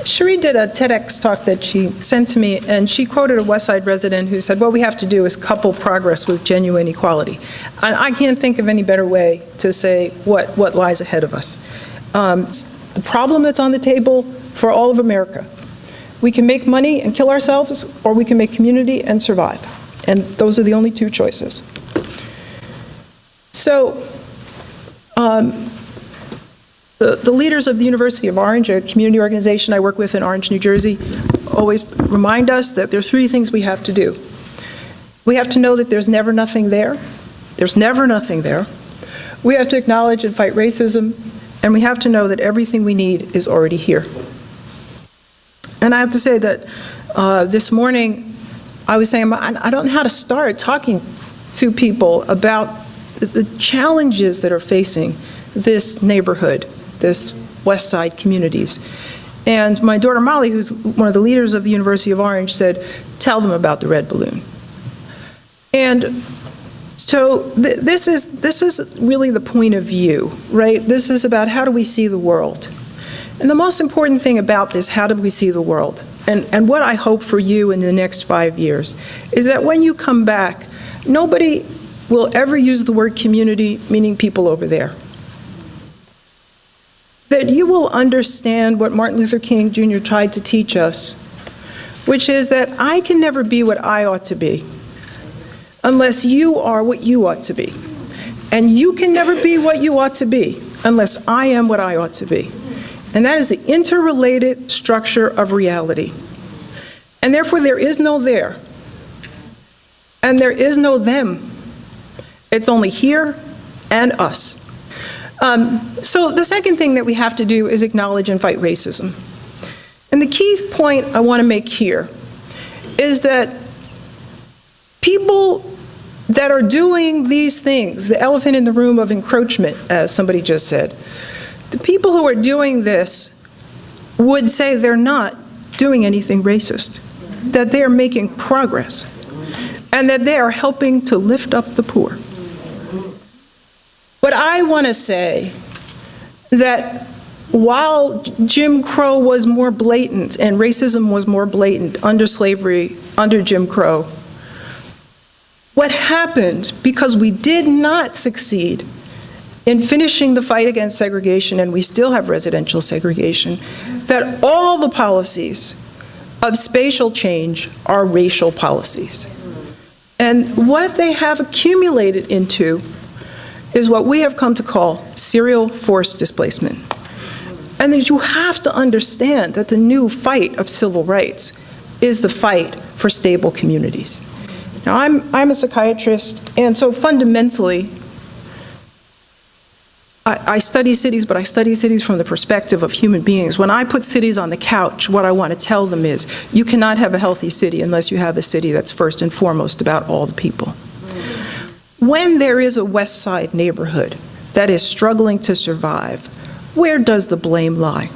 Cherie did a TEDx talk that she sent to me, and she quoted a West Side resident who said, what we have to do is couple progress with genuine equality. And I can't think of any better way to say what lies ahead of us. The problem that's on the table for all of America, we can make money and kill ourselves, or we can make community and survive. And those are the only two choices. So, the leaders of the University of Orange, a community organization I work with in Orange, New Jersey, always remind us that there are three things we have to do. We have to know that there's never nothing there. There's never nothing there. We have to acknowledge and fight racism, and we have to know that everything we need is already here. And I have to say that this morning, I was saying, I don't know how to start talking to people about the challenges that are facing this neighborhood, this West Side communities. And my daughter Molly, who's one of the leaders of the University of Orange, said, tell them about the red balloon. And so this is really the point of view, right? This is about how do we see the world. And the most important thing about this, how do we see the world, and what I hope for you in the next 5 years, is that when you come back, nobody will ever use the word community, meaning people over there. That you will understand what Martin Luther King Jr. tried to teach us, which is that I can never be what I ought to be unless you are what you ought to be. And you can never be what you ought to be unless I am what I ought to be. And that is the interrelated structure of reality. And therefore there is no there. And there is no them. It's only here and us. So the second thing that we have to do is acknowledge and fight racism. And the key point I want to make here is that people that are doing these things, the elephant in the room of encroachment, as somebody just said, the people who are doing this would say they're not doing anything racist, that they're making progress, and that they are helping to lift up the poor. But I want to say that while Jim Crow was more blatant and racism was more blatant under slavery, under Jim Crow, what happened, because we did not succeed in finishing the fight against segregation, and we still have residential segregation, that all the policies of spatial change are racial policies. And what they have accumulated into is what we have come to call serial forced displacement. And that you have to understand that the new fight of civil rights is the fight for stable communities. Now, I'm a psychiatrist, and so fundamentally, I study cities, but I study cities from the perspective of human beings. When I put cities on the couch, what I want to tell them is, you cannot have a healthy city unless you have a city that's first and foremost about all the people. When there is a West Side neighborhood that is struggling to survive, where does the blame lie?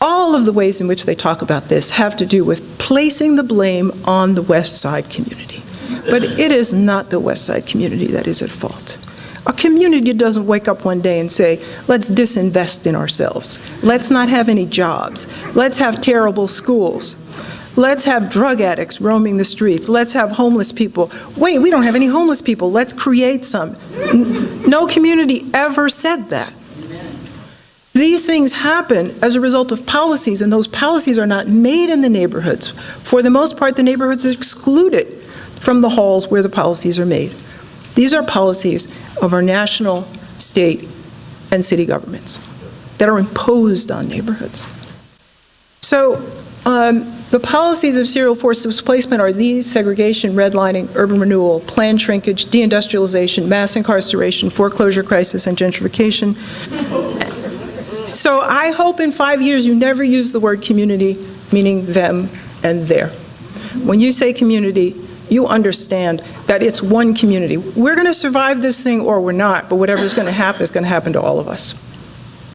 All of the ways in which they talk about this have to do with placing the blame on the West Side community. But it is not the West Side community that is at fault. A community doesn't wake up one day and say, let's disinvest in ourselves. Let's not have any jobs. Let's have terrible schools. Let's have drug addicts roaming the streets. Let's have homeless people. Wait, we don't have any homeless people. Let's create some. No community ever said that. These things happen as a result of policies, and those policies are not made in the neighborhoods. For the most part, the neighborhoods are excluded from the halls where the policies are made. These are policies of our national, state, and city governments that are imposed on neighborhoods. So the policies of serial forced displacement are these: segregation, redlining, urban renewal, planned shrinkage, deindustrialization, mass incarceration, foreclosure crisis, and gentrification. So I hope in 5 years you never use the word community, meaning them and their. When you say community, you understand that it's one community. We're going to survive this thing or we're not, but whatever's going to happen is going to happen to all of us.